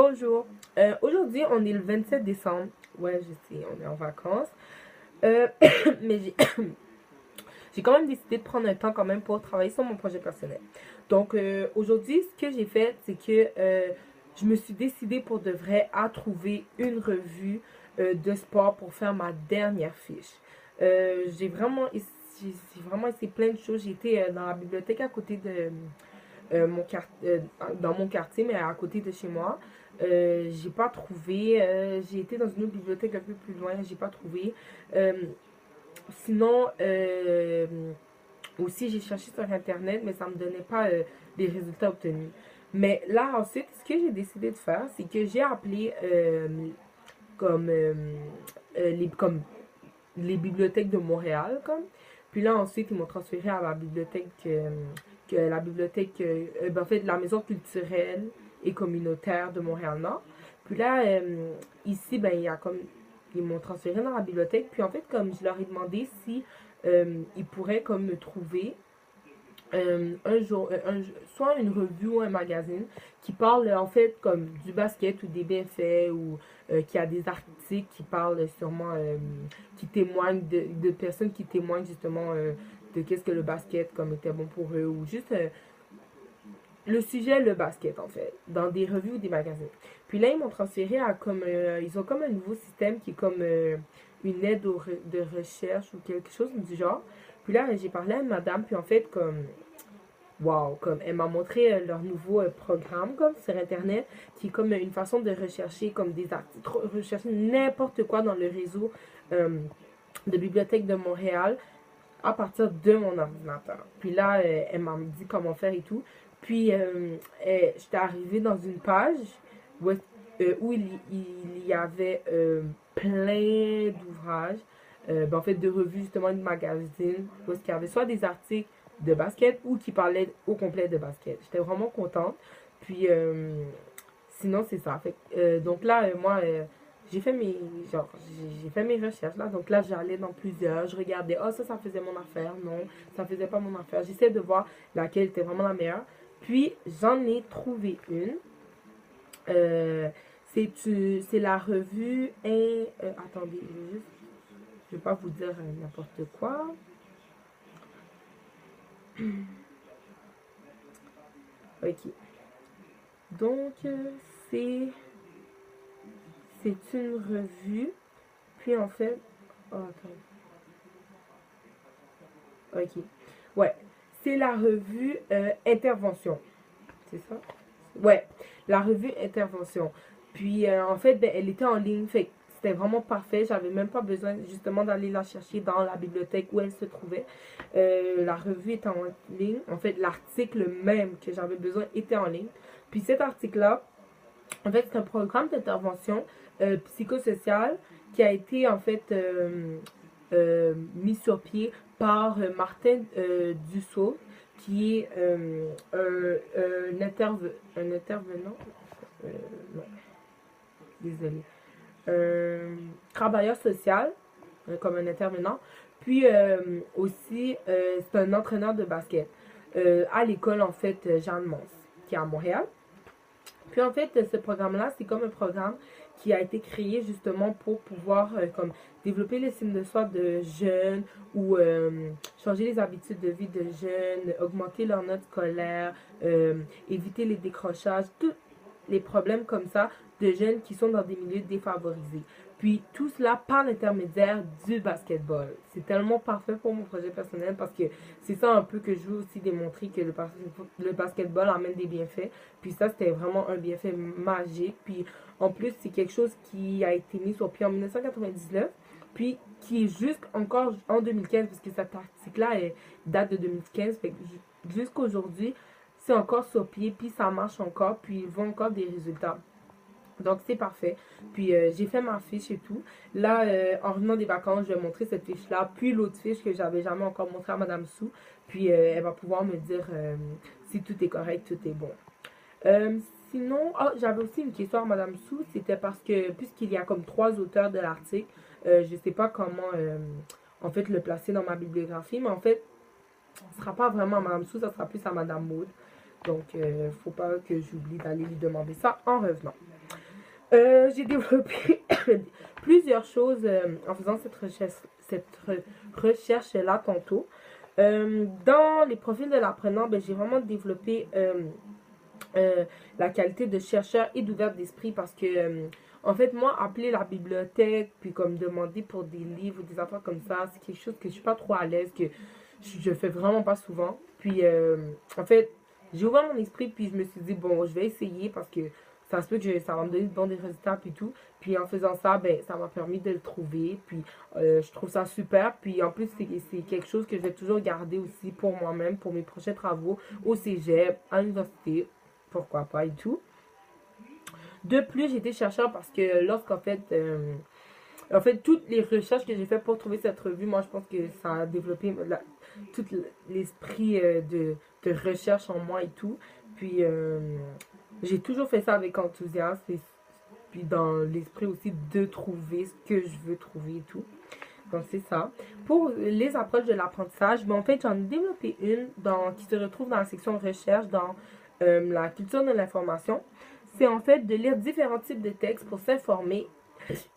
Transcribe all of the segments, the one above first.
Bonjour. Aujourd'hui, on est le 27 décembre. Ouais, je sais, on est en vacances. Mais j'ai quand même décidé de prendre un temps quand même pour travailler sur mon projet personnel. Donc, aujourd'hui, ce que j'ai fait, c'est que je me suis décidée pour de vrai à trouver une revue de sport pour faire ma dernière fiche. J'ai vraiment essayé plein de choses. J'étais dans la bibliothèque à côté de dans mon quartier, mais à côté de chez moi. J'ai pas trouvé. J'ai été dans une autre bibliothèque un peu plus loin, j'ai pas trouvé. Euh, Sinon, aussi, j'ai cherché sur Internet, mais ça me donnait pas les résultats obtenus. Mais là, ensuite, ce que j'ai décidé de faire, c'est que j'ai appelé comme, euh, comme les bibliothèques de Montréal, comme. Puis là, ensuite, ils m'ont transféré à la bibliothèque, en fait, la maison culturelle et communautaire de Montréal-Nord. Puis là, ici, ben, il y a comme, ils m'ont transféré dans la bibliothèque. Puis en fait, comme je leur ai demandé si ils pourraient comme me trouver soit une revue ou un magazine qui parle en fait comme du basket ou des bienfaits ou qui a des articles qui parlent sûrement qui témoignent de personnes qui témoignent justement de qu'est-ce que le basket comme était bon pour eux ou juste le sujet le basket en fait dans des revues ou des magazines. Puis là ils m'ont transféré à comme ils ont comme un nouveau système qui est comme une aide de recherche ou quelque chose du genre. Puis là j'ai parlé à une madame puis en fait comme wow, comme elle m'a montré leur nouveau programme comme sur internet qui est comme une façon de rechercher comme des articles, rechercher n'importe quoi dans le réseau euh, de bibliothèque de Montréal à partir de mon ordinateur. Puis là, elle m'a dit comment faire et tout. Puis j'étais arrivée dans une page où, où il y avait plein d'ouvrages, en fait de revues justement de magazines, où il y avait soit des articles de basket ou qui parlaient au complet de basket. J'étais vraiment contente. Puis sinon c'est ça. Fait, donc là, moi, j'ai fait mes j'ai fait mes recherches là, donc là j'allais dans plusieurs, je regardais, oh ça faisait mon affaire, non ça faisait pas mon affaire, j'essaie de voir laquelle était vraiment la meilleure. Puis j'en ai trouvé une. Euh, c'est la revue attendez, je vais pas vous dire n'importe quoi. Ok, donc c'est c'est une revue, puis en fait, oh, attends. Ok. Ouais. C'est la revue Intervention. C'est ça? Ouais. La revue Intervention. Puis, en fait, ben, elle était en ligne. Fait c'était vraiment parfait. J'avais même pas besoin justement d'aller la chercher dans la bibliothèque où elle se trouvait. La revue était en ligne. En fait, l'article même que j'avais besoin était en ligne. Puis cet article-là, en fait, c'est un programme d'intervention psychosociale qui a été en fait mis sur pied par Martin Dussault, qui est un intervenant, non, désolé, travailleur social, comme un intervenant, puis aussi c'est un entraîneur de basket à l'école en fait Jeanne Mance, qui est à Montréal. Puis en fait, ce programme-là, c'est comme un programme qui a été créé justement pour pouvoir comme développer l'estime de soi de jeunes ou changer les habitudes de vie de jeunes, augmenter leur note scolaire, éviter les décrochages, tous les problèmes comme ça de jeunes qui sont dans des milieux défavorisés. Puis tout cela par l'intermédiaire du basketball. C'est tellement parfait pour mon projet personnel parce que c'est ça un peu que je veux aussi démontrer que le basketball amène des bienfaits. Puis ça, c'était vraiment un bienfait magique. Puis en plus, c'est quelque chose qui a été mis sur pied en 1999. Puis qui est juste encore en 2015, parce que cet article-là date de 2015. Fait que jusqu'à aujourd'hui, c'est encore sur pied. Puis ça marche encore. Puis ils voient encore des résultats. Donc c'est parfait. Puis j'ai fait ma fiche et tout. Là, en revenant des vacances, je vais montrer cette fiche-là, puis l'autre fiche que j'avais jamais encore montrée à Madame Sou. Puis elle va pouvoir me dire si tout est correct, tout est bon. Euh, Sinon, oh, j'avais aussi une question à Madame Sou. C'était parce que puisqu'il y a comme trois auteurs de l'article, je sais pas comment en fait le placer dans ma bibliographie, mais en fait, ce sera pas vraiment à Madame Sou, ça sera plus à Madame Maud. Donc, faut pas que j'oublie d'aller lui demander ça en revenant. J'ai développé plusieurs choses en faisant cette recherche-là tantôt. Dans les profils de l'apprenant, ben, j'ai vraiment développé la qualité de chercheur et d'ouvert d'esprit parce que, en fait, moi, appeler la bibliothèque, puis comme demander pour des livres ou des affaires comme ça, c'est quelque chose que je suis pas trop à l'aise, que je fais vraiment pas souvent. Puis, en fait, j'ai ouvert mon esprit, puis je me suis dit, bon, je vais essayer parce que ça se peut que ça va me donner de bons résultats, puis tout. Puis en faisant ça, ben, ça m'a permis de le trouver. Puis je trouve ça super. Puis en plus, c'est quelque chose que je vais toujours garder aussi pour moi-même, pour mes prochains travaux au cégep, à l'université, pourquoi pas et tout. De plus, j'ai été chercheur parce que en fait, toutes les recherches que j'ai faites pour trouver cette revue, moi, je pense que ça a développé tout l'esprit de recherche en moi et tout. Puis, j'ai toujours fait ça avec enthousiasme et puis dans l'esprit aussi de trouver ce que je veux trouver et tout. Donc, c'est ça. Pour les approches de l'apprentissage, ben, en fait, j'en ai développé une qui se retrouve dans la section recherche dans la culture de l'information. C'est en fait de lire différents types de textes pour s'informer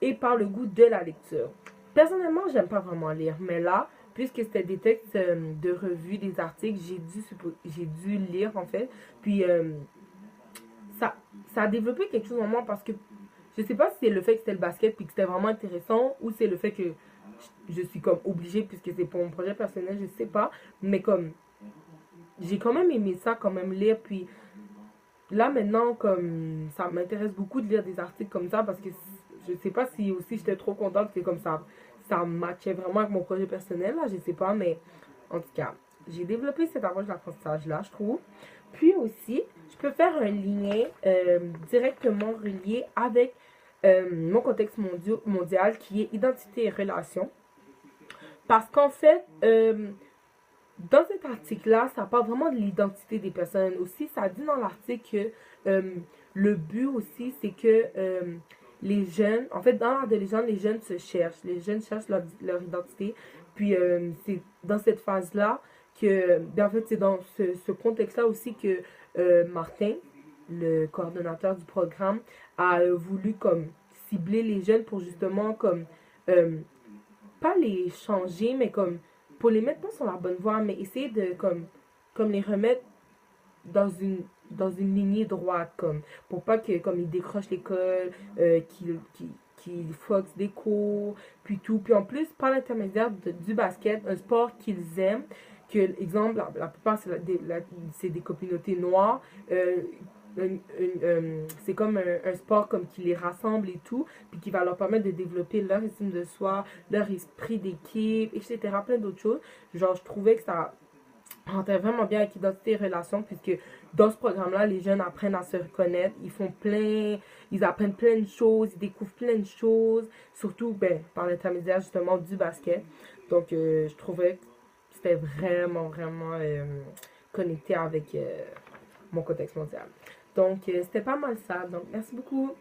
et par le goût de la lecture. Personnellement, j'aime pas vraiment lire, mais là, puisque c'était des textes de revue, des articles, j'ai dû lire en fait. Puis ça, ça a développé quelque chose en moi parce que je sais pas si c'est le fait que c'était le basket puis que c'était vraiment intéressant ou c'est le fait que je suis comme obligée puisque c'est pour mon projet personnel, je sais pas. Mais comme j'ai quand même aimé ça, quand même lire. Puis là maintenant, comme ça m'intéresse beaucoup de lire des articles comme ça parce que je sais pas si aussi j'étais trop contente que comme ça matchait vraiment avec mon projet personnel, là, je sais pas, mais en tout cas, j'ai développé cette approche d'apprentissage-là, je trouve. Puis aussi, je peux faire un lien directement relié avec mon contexte mondial qui est identité et relations. Parce qu'en fait, dans cet article-là, ça parle vraiment de l'identité des personnes. Aussi, ça dit dans l'article que le but aussi, c'est que les jeunes, en fait, dans l'adolescence, les jeunes se cherchent. Les jeunes cherchent leur identité. Puis, c'est dans cette phase-là que, ben, en fait, c'est dans ce contexte-là aussi que Martin, le coordonnateur du programme, a voulu comme cibler les jeunes pour justement comme euh, pas les changer, mais comme pour les mettre pas sur la bonne voie, mais essayer de comme les remettre dans une lignée droite, comme pour pas que comme ils décrochent l'école, qu'ils foxent des cours, puis tout. Puis en plus, par l'intermédiaire du basket, un sport qu'ils aiment, que, exemple, la plupart, c'est des communautés noires, c'est comme un sport comme qui les rassemble et tout, puis qui va leur permettre de développer leur estime de soi, leur esprit d'équipe, etc. Plein d'autres choses. Genre, je trouvais que ça rentrait vraiment bien avec identité et relation, puisque dans ce programme-là, les jeunes apprennent à se reconnaître, ils apprennent plein de choses, ils découvrent plein de choses, surtout ben, par l'intermédiaire justement du basket. Donc, je trouvais que c'était vraiment, vraiment connecté avec mon contexte mondial. Donc, c'était pas mal ça. Donc, merci beaucoup.